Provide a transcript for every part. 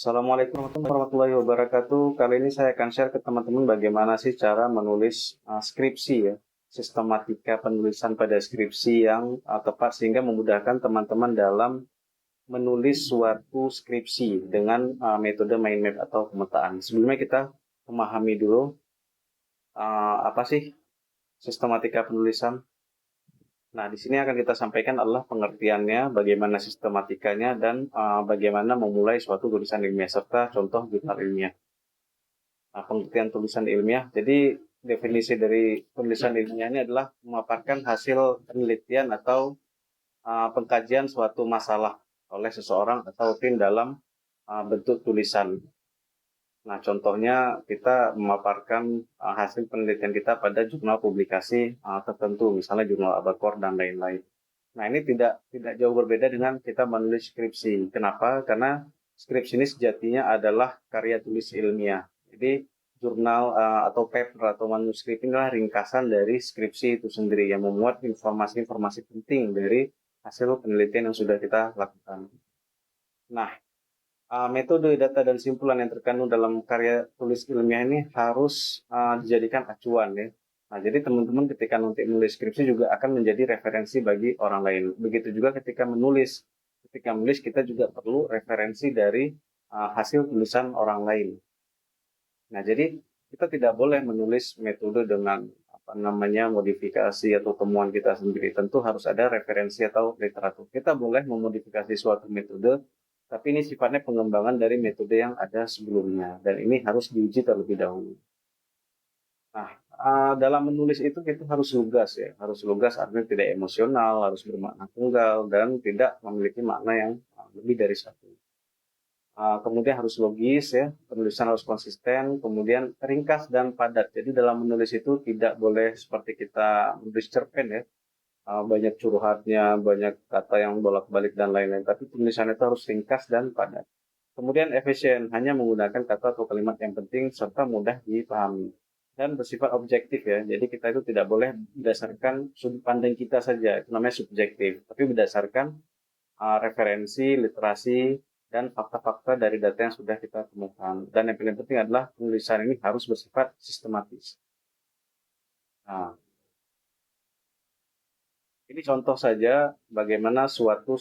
Assalamualaikum warahmatullahi wabarakatuh. Kali ini saya akan share ke teman-teman bagaimana sih cara menulis skripsi ya, sistematika penulisan pada skripsi yang tepat sehingga memudahkan teman-teman dalam menulis suatu skripsi dengan metode mind map atau pemetaan. Sebelumnya kita memahami dulu apa sih sistematika penulisan. Nah, di sini akan kita sampaikan adalah pengertiannya, bagaimana sistematikanya, dan bagaimana memulai suatu tulisan ilmiah serta contoh jurnal ilmiah. Nah, pengertian tulisan ilmiah. Jadi, definisi dari tulisan ilmiah ini adalah memaparkan hasil penelitian atau pengkajian suatu masalah oleh seseorang atau tim dalam bentuk tulisan. Nah, contohnya kita memaparkan hasil penelitian kita pada jurnal publikasi tertentu, misalnya jurnal Abacor dan lain-lain. Nah, ini tidak jauh berbeda dengan kita menulis skripsi. Kenapa? Karena skripsi ini sejatinya adalah karya tulis ilmiah. Jadi, jurnal atau paper atau manuskrip ini adalah ringkasan dari skripsi itu sendiri yang memuat informasi-informasi penting dari hasil penelitian yang sudah kita lakukan. Nah, metode data dan simpulan yang terkandung dalam karya tulis ilmiah ini harus dijadikan acuan ya. Nah, jadi teman-teman ketika nanti menulis skripsi juga akan menjadi referensi bagi orang lain. Begitu juga ketika menulis. Ketika menulis kita juga perlu referensi dari hasil tulisan orang lain. Nah, jadi kita tidak boleh menulis metode dengan apa namanya modifikasi atau temuan kita sendiri. Tentu harus ada referensi atau literatur. Kita boleh memodifikasi suatu metode, tapi ini sifatnya pengembangan dari metode yang ada sebelumnya. Dan ini harus diuji terlebih dahulu. Nah, dalam menulis itu kita harus lugas ya. Harus lugas artinya tidak emosional, harus bermakna tunggal, dan tidak memiliki makna yang lebih dari satu. Kemudian harus logis ya, penulisan harus konsisten, kemudian ringkas dan padat. Jadi dalam menulis itu tidak boleh seperti kita menulis cerpen ya, banyak curhatnya, banyak kata yang bolak-balik dan lain-lain. Tapi tulisan itu harus ringkas dan padat. Kemudian efisien, hanya menggunakan kata atau kalimat yang penting serta mudah dipahami. Dan bersifat objektif ya, jadi kita itu tidak boleh berdasarkan sudut pandang kita saja, itu namanya subjektif. Tapi berdasarkan referensi, literasi, dan fakta-fakta dari data yang sudah kita temukan. Dan yang paling penting adalah penulisan ini harus bersifat sistematis. Nah, ini contoh saja bagaimana suatu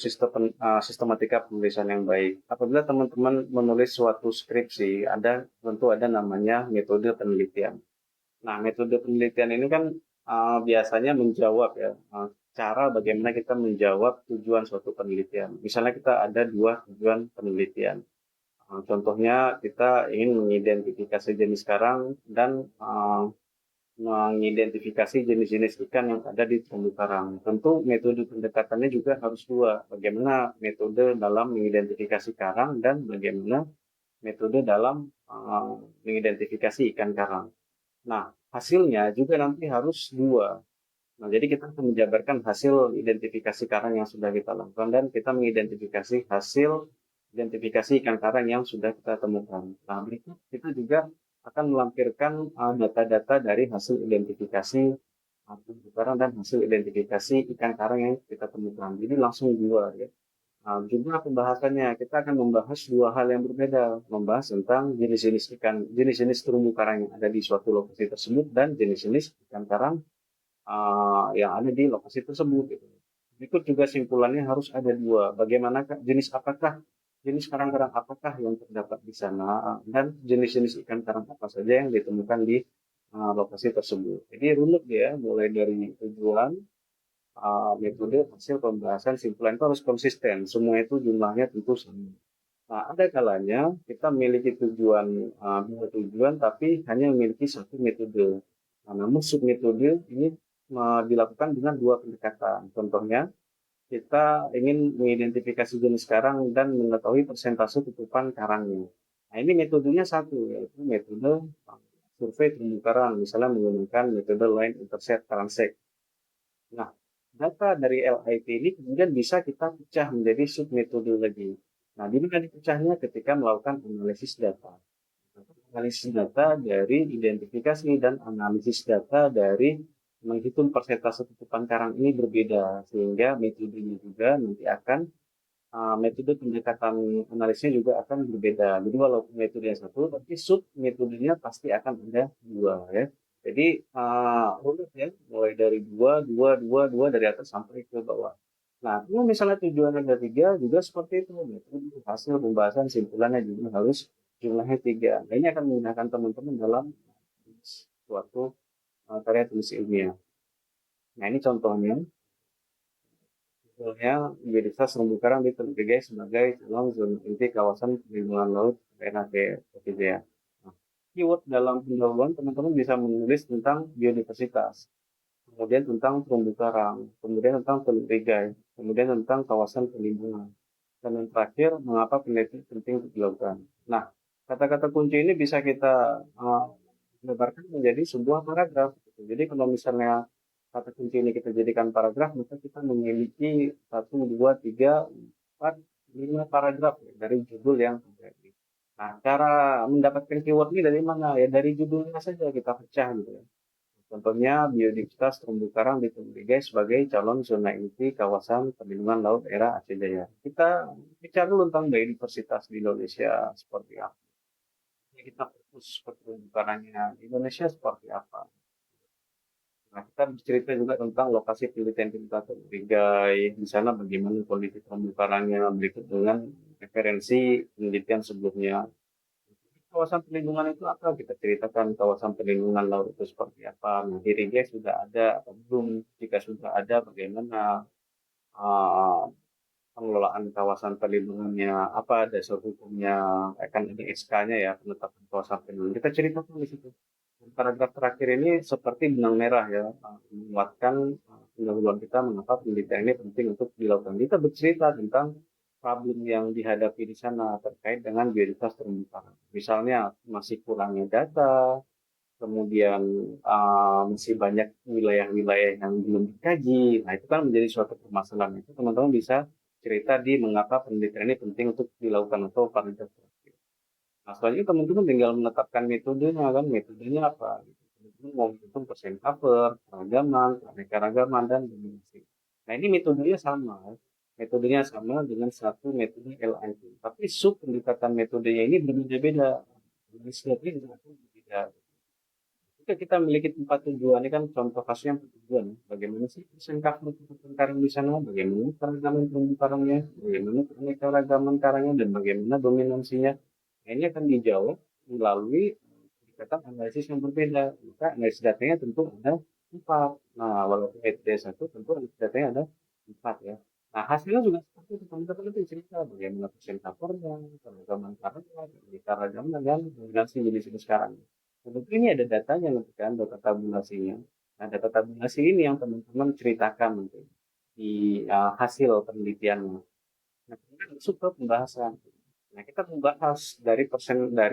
sistematika penulisan yang baik. Apabila teman-teman menulis suatu skripsi, tentu ada namanya metode penelitian. Nah, metode penelitian ini kan biasanya menjawab ya, cara bagaimana kita menjawab tujuan suatu penelitian. Misalnya kita ada dua tujuan penelitian. Contohnya kita ingin mengidentifikasi jenis karang dan mengidentifikasi jenis-jenis ikan yang ada di terumbu karang. Tentu metode pendekatannya juga harus dua. Bagaimana metode dalam mengidentifikasi karang dan bagaimana metode dalam mengidentifikasi ikan karang. Nah, hasilnya juga nanti harus dua. Nah, jadi kita akan menjabarkan hasil identifikasi karang yang sudah kita lakukan dan kita mengidentifikasi hasil identifikasi ikan karang yang sudah kita temukan. Nah, berikut kita juga akan melampirkan data-data dari hasil identifikasi terumbu karang dan hasil identifikasi ikan karang yang kita temukan. Jadi langsung dua ya. Nah, juga pembahasannya kita akan membahas dua hal yang berbeda, membahas tentang jenis-jenis ikan, jenis-jenis terumbu karang yang ada di suatu lokasi tersebut dan jenis-jenis ikan karang yang ada di lokasi tersebut. Gitu. Berikut juga simpulannya harus ada dua. Bagaimana jenis karang-karang apakah yang terdapat di sana dan jenis-jenis ikan karang apa saja yang ditemukan di lokasi tersebut. Jadi runut ya, mulai dari tujuan, metode, hasil pembahasan, simpulan itu harus konsisten. Semua itu jumlahnya tentu sama. Nah, ada kalanya kita memiliki dua tujuan, tapi hanya memiliki satu metode. Nah, namun submetode ini dilakukan dengan dua pendekatan. Contohnya, kita ingin mengidentifikasi jenis karang dan mengetahui persentase tutupan karangnya. Nah, ini metodenya satu, yaitu metode survei terumbu karang, misalnya menggunakan metode line intercept transect. Nah, data dari LIT ini kemudian bisa kita pecah menjadi submetode lagi. Nah, di mana dipecahnya ketika melakukan analisis data. Analisis data dari identifikasi dan analisis data dari menghitung persentase tutupan karang ini berbeda, sehingga metodenya juga nanti akan metode pendekatan analisnya juga akan berbeda. Jadi walaupun metodenya satu, tapi sub metodenya pasti akan ada dua ya. Jadi runut ya, mulai dari dua dari atas sampai ke bawah. Nah, kalau misalnya tujuannya ada tiga, juga seperti itu. Metode hasil pembahasan simpulannya juga harus jumlahnya tiga. Nah, ini akan menggunakan teman-teman dalam suatu karya tulis ilmiah. Nah, ini contohnya. Sebetulnya Universitas Terumbu Karang ditentukan sebagai calon zona inti kawasan perlindungan laut PNAP gitu ya. Nah, keyword dalam pendahuluan teman-teman bisa menulis tentang biodiversitas, kemudian tentang terumbu karang, kemudian tentang teluk begai, kemudian tentang kawasan perlindungan, dan yang terakhir mengapa penelitian penting untuk dilakukan. Nah, kata-kata kunci ini bisa kita lebarkan menjadi sebuah paragraf. Gitu. Jadi kalau misalnya kata kunci ini kita jadikan paragraf, maka kita memiliki satu, dua, tiga, empat, lima paragraf ya, dari judul yang terjadi. Nah, cara mendapatkan keyword ini dari mana? Ya dari judulnya saja kita pecah gitu ya. Contohnya biodiversitas terumbu karang ditentukan sebagai calon zona inti kawasan perlindungan laut daerah Aceh Jaya. Kita bicara dulu tentang biodiversitas di Indonesia seperti apa. Kita fokus ke terumbu karangnya Indonesia seperti apa. Nah, kita bercerita juga tentang lokasi penelitian kita terligai di sana bagaimana kondisi terumbu karangnya berikut dengan referensi penelitian sebelumnya. Kawasan perlindungan itu apa? Kita ceritakan kawasan perlindungan laut itu seperti apa. Nah, di Riga sudah ada atau belum? Jika sudah ada, bagaimana uh, pengelolaan kawasan perlindungannya? Apa dasar hukumnya? Akan ada SK-nya ya, penetapan kawasan perlindungan. Kita ceritakan di situ. Paragraf terakhir ini seperti benang merah ya, menguatkan pendahuluan kita mengapa penelitian ini penting untuk dilakukan. Kita bercerita tentang problem yang dihadapi di sana terkait dengan biodiversitas terumbu karang. Misalnya masih kurangnya data, kemudian masih banyak wilayah-wilayah yang belum dikaji. Nah, itu kan menjadi suatu permasalahan. Itu teman-teman bisa cerita di mengapa penelitian ini penting untuk dilakukan atau paragraf terakhir. Nah, selanjutnya teman-teman tinggal menetapkan metodenya kan, metodenya apa? Gitu. Teman-teman mau menghitung persen cover, keragaman, keanekaragaman, dan dominasi. Nah, ini metodenya sama. Metodenya sama dengan satu metode LIT. Tapi sub pendekatan metodenya ini berbeda-beda. Inisiatif juga berbeda. Jika kita memiliki tempat tujuan, ini kan contoh kasus yang tujuan. Bagaimana sih persen cover persen karang di sana? Bagaimana keragaman terumbu karangnya? Bagaimana keanekaragaman karangnya? Dan bagaimana dominansinya? Nah, ini akan dijawab melalui pendekatan analisis yang berbeda. Maka analisis datanya tentu ada empat. Nah, walaupun metode satu, tentu analisis datanya ada empat ya. Nah, hasilnya juga seperti itu. Teman-teman itu cerita bagaimana persen covernya, keragaman karangnya, keragaman dan dominansi jenis-jenis sekarang. Tentu ini ada datanya nanti kan, data tabulasinya. Nah, data tabulasi ini yang teman-teman ceritakan nanti di hasil penelitiannya. Nah, kemudian masuk ke pembahasan. Nah, kita membahas dari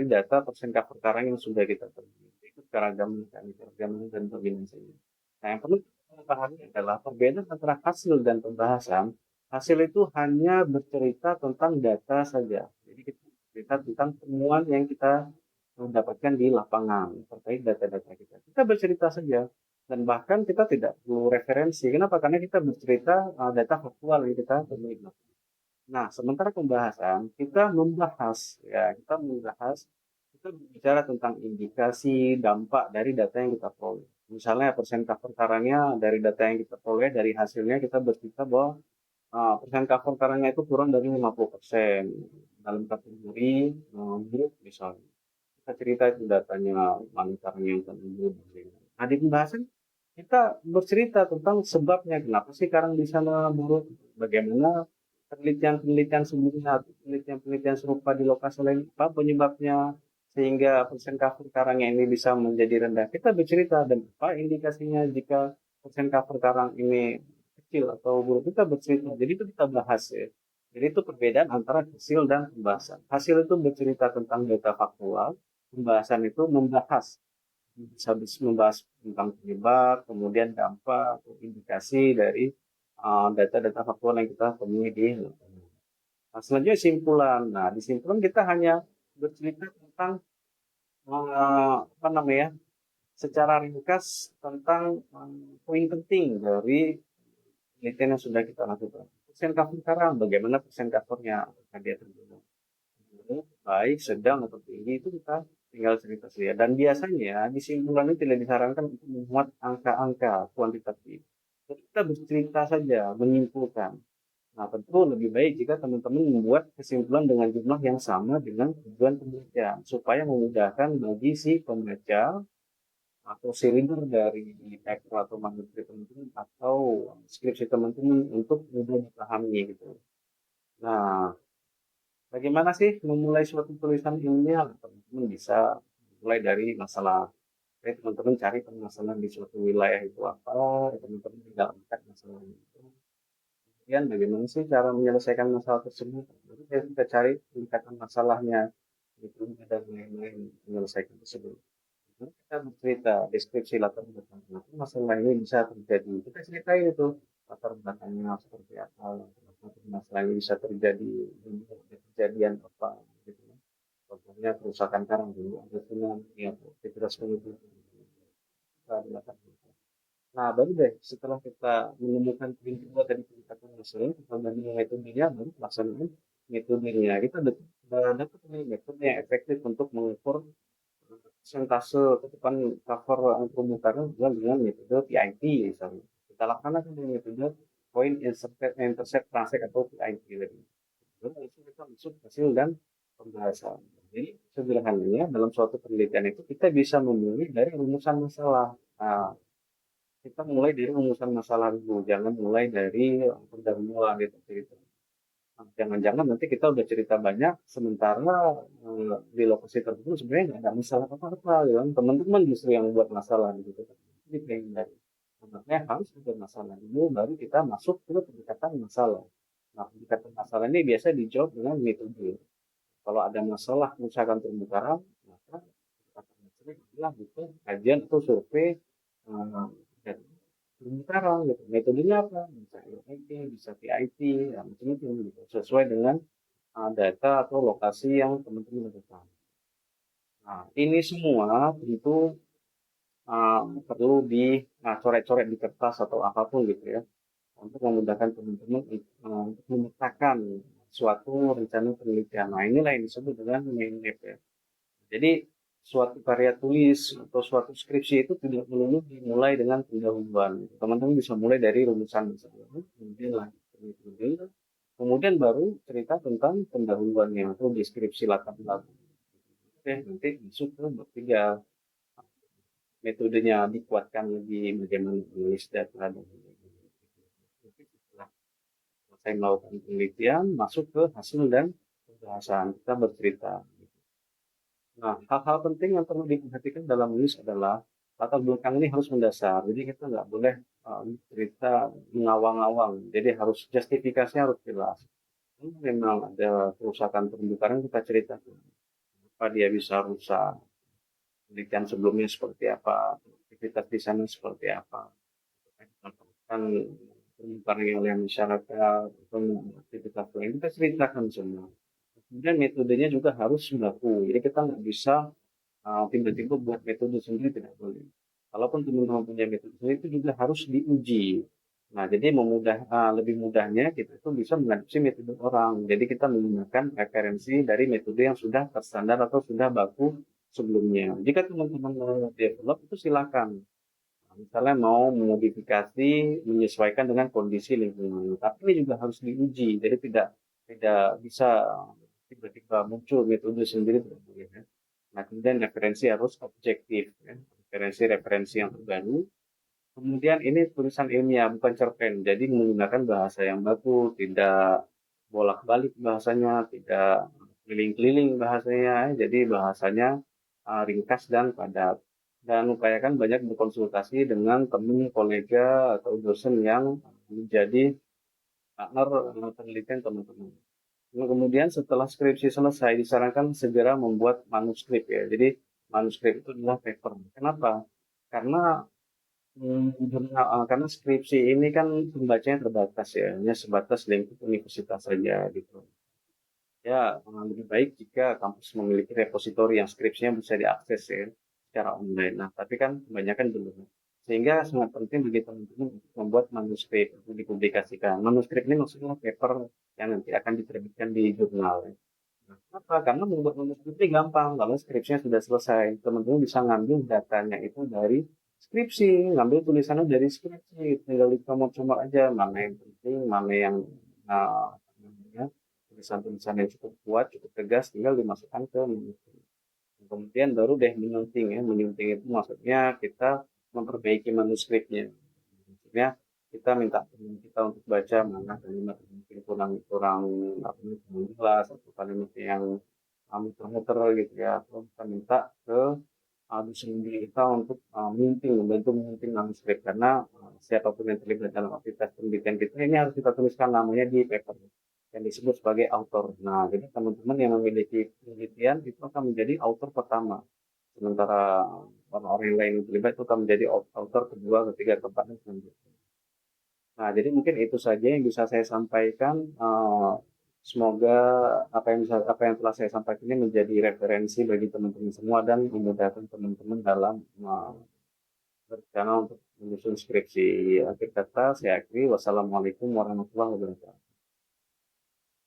data persen cover karang yang sudah kita temui. Itu keragaman, keragaman dan dominansinya. Nah, yang perlu kita pahami adalah perbedaan antara hasil dan pembahasan. Hasil itu hanya bercerita tentang data saja. Jadi kita bercerita tentang temuan yang kita mendapatkan di lapangan terkait data-data kita. Kita bercerita saja dan bahkan kita tidak perlu referensi. Kenapa? Karena kita bercerita data faktual yang kita temui. Nah, sementara pembahasan kita membahas ya, kita bicara tentang indikasi dampak dari data yang kita peroleh. Misalnya persen cover karangnya dari data yang kita peroleh dari hasilnya kita bercerita bahwa persen cover karangnya itu kurang dari 50% dalam kategori grup misalnya. Kita cerita itu datanya mana karangnya yang terlalu. Nah, di pembahasan kita bercerita tentang sebabnya kenapa sih karang di sana buruk, bagaimana penelitian-penelitian sebelumnya, penelitian-penelitian serupa di lokasi lain, apa penyebabnya sehingga persen cover karangnya ini bisa menjadi rendah. Kita bercerita dan apa indikasinya jika persen cover karang ini kecil atau buruk. Kita bercerita. Jadi itu kita bahas ya. Jadi itu perbedaan antara hasil dan pembahasan. Hasil itu bercerita tentang data faktual, pembahasan itu membahas tentang penyebab, kemudian dampak atau indikasi dari data-data faktual yang kita temui di lapangan. Nah, selanjutnya simpulan. Nah, di simpulan kita hanya bercerita tentang apa namanya, secara ringkas tentang poin penting dari penelitian yang sudah kita lakukan. persen cover sekarang, bagaimana persen covernya, apakah dia tergolong baik, sedang, atau tinggi, itu kita tinggal cerita saja. Dan biasanya di simpulan ini tidak disarankan untuk memuat angka-angka kuantitatif. Jadi kita bercerita saja, menyimpulkan. Nah, tentu lebih baik jika teman-teman membuat kesimpulan dengan jumlah yang sama dengan tujuan penelitian, supaya memudahkan bagi si pembaca atau si reader dari paper atau manuskrip teman-teman atau skripsi teman-teman untuk mudah dipahami gitu. Nah, bagaimana sih memulai suatu tulisan ilmiah? Teman-teman bisa mulai dari masalah. Jadi teman-teman cari permasalahan di suatu wilayah itu apa, teman-teman tinggal angkat masalah itu. Kemudian bagaimana sih cara menyelesaikan masalah tersebut? Jadi kita cari tingkatan masalahnya, itu dan lain-lain menyelesaikan tersebut. Lalu kita bercerita deskripsi latar belakang kenapa masalah ini bisa terjadi. Kita ceritain itu latar belakangnya seperti apa, kenapa masalah ini bisa terjadi, kejadian apa, gitu. Contohnya kerusakan karang dulu, ada tsunami, aktivitas penduduk. Nah, baru deh setelah kita menemukan poin kedua tadi pendekatan masalah, kita dari metodenya, baru pelaksanaan metodenya. Kita udah dapat nih metode yang efektif untuk mengukur persentase ketupan cover terumbu karang dengan metode PIT misalnya. Kita laksanakan dengan metode point intercept transact atau PIT tadi. Lalu langsung kita masuk hasil dan pembahasan. Jadi sederhananya dalam suatu penelitian itu kita bisa memulai dari rumusan masalah. Nah, kita mulai dari rumusan masalah dulu, jangan mulai dari pendahuluan gitu. Nah, jangan-jangan nanti kita udah cerita banyak, sementara di lokasi tertentu sebenarnya nggak ada masalah apa-apa, ya kan? Teman-teman justru yang buat masalah gitu. Jadi kayak dari sebenarnya harus ada masalah dulu, baru kita masuk ke pendekatan masalah. Nah, pendekatan masalah ini biasa dijawab dengan metode. Kalau ada masalah misalkan terumbu karang, maka pendekatan masalah adalah butuh kajian atau survei dan terumbu karang gitu. Metodenya apa? Bisa LIT, bisa PIT, ya, macam-macam gitu. Sesuai dengan data atau lokasi yang teman-teman lakukan. Nah, ini semua tentu perlu dicoret-coret di kertas atau apapun gitu ya, untuk memudahkan teman-teman untuk memetakan suatu rencana penelitian. Nah, inilah yang disebut dengan mind map ya. Jadi suatu karya tulis atau suatu skripsi itu tidak melulu dimulai dengan pendahuluan. Teman-teman bisa mulai dari rumusan misalnya, kemudian lanjut ke metode, kemudian baru cerita tentang pendahuluannya atau deskripsi latar belakang. Oke, nanti masuk ke bab 3, metodenya dikuatkan lebih, bagaimana menulis data dan sebagainya. Setelah selesai melakukan penelitian, masuk ke hasil dan pembahasan, kita bercerita. Nah, hal-hal penting yang perlu diperhatikan dalam menulis adalah latar belakang ini harus mendasar. Jadi kita nggak boleh cerita mengawang-awang. Jadi harus justifikasinya harus jelas. Kalau memang ada kerusakan terumbu karang, kita ceritakan apa dia bisa rusak, penelitian sebelumnya seperti apa, aktivitas di sana seperti apa, kan terumbu karang oleh masyarakat atau aktivitas lain, kita ceritakan semua. Kemudian metodenya juga harus baku. Jadi kita nggak bisa tiba-tiba buat metode sendiri, tidak boleh. Kalaupun teman-teman punya metode sendiri itu juga harus diuji. Nah, jadi lebih mudahnya kita itu bisa mengadopsi metode orang. Jadi kita menggunakan referensi dari metode yang sudah terstandar atau sudah baku sebelumnya. Jika teman-teman mau develop itu silakan. Nah, misalnya mau memodifikasi, menyesuaikan dengan kondisi lingkungan. Tapi ini juga harus diuji. Jadi tidak tidak bisa tiba-tiba muncul metode sendiri, tidak boleh ya. Nah, kemudian referensi harus objektif, ya. Referensi yang terbaru. Kemudian ini tulisan ilmiah, bukan cerpen. Jadi menggunakan bahasa yang baku, tidak bolak-balik bahasanya, tidak keliling-keliling bahasanya. Jadi bahasanya ringkas dan padat. Dan upayakan banyak berkonsultasi dengan teman, kolega, atau dosen yang menjadi partner penelitian teman-teman. Nah, kemudian setelah skripsi selesai, disarankan segera membuat manuskrip ya. Jadi manuskrip itu adalah paper. Kenapa? Karena karena skripsi ini kan pembacanya terbatas ya, hanya sebatas lingkup universitas saja gitu. Ya, lebih baik jika kampus memiliki repositori yang skripsinya bisa diakses ya secara online. Nah, tapi kan kebanyakan belum. Sehingga sangat penting bagi teman-teman untuk membuat manuskrip untuk dipublikasikan. Manuskrip ini maksudnya paper yang nanti akan diterbitkan di jurnal. Nah, kenapa? Karena membuat manuskrip ini gampang. Kalau skripsinya sudah selesai, teman-teman bisa ngambil datanya itu dari skripsi, ngambil tulisannya dari skripsi, tinggal dicomot-comot aja mana yang penting, mana yang apa namanya, tulisan-tulisan yang cukup kuat, cukup tegas, tinggal dimasukkan ke manuskrip. Kemudian baru deh menyunting ya. Menyunting itu maksudnya kita memperbaiki manuskripnya. Maksudnya kita minta teman kita untuk baca mana kalimat yang mungkin kurang kurang apa namanya, kurang jelas atau kalimat yang muter-muter gitu ya. Atau kita minta ke dosen kita untuk menyunting, membantu menyunting manuskrip karena siapapun yang terlibat dalam aktivitas penelitian kita ini harus kita tuliskan namanya di paper yang disebut sebagai author. Nah, jadi teman-teman yang memiliki penelitian itu akan menjadi author pertama. Sementara orang-orang yang lain yang terlibat itu akan menjadi author kedua, ketiga, keempat, dan selanjutnya. Nah, jadi mungkin itu saja yang bisa saya sampaikan. Semoga apa yang telah saya sampaikan ini menjadi referensi bagi teman-teman semua dan memudahkan teman-teman dalam berencana untuk menyusun skripsi. Akhir kata, saya akhiri. Wassalamualaikum warahmatullahi wabarakatuh.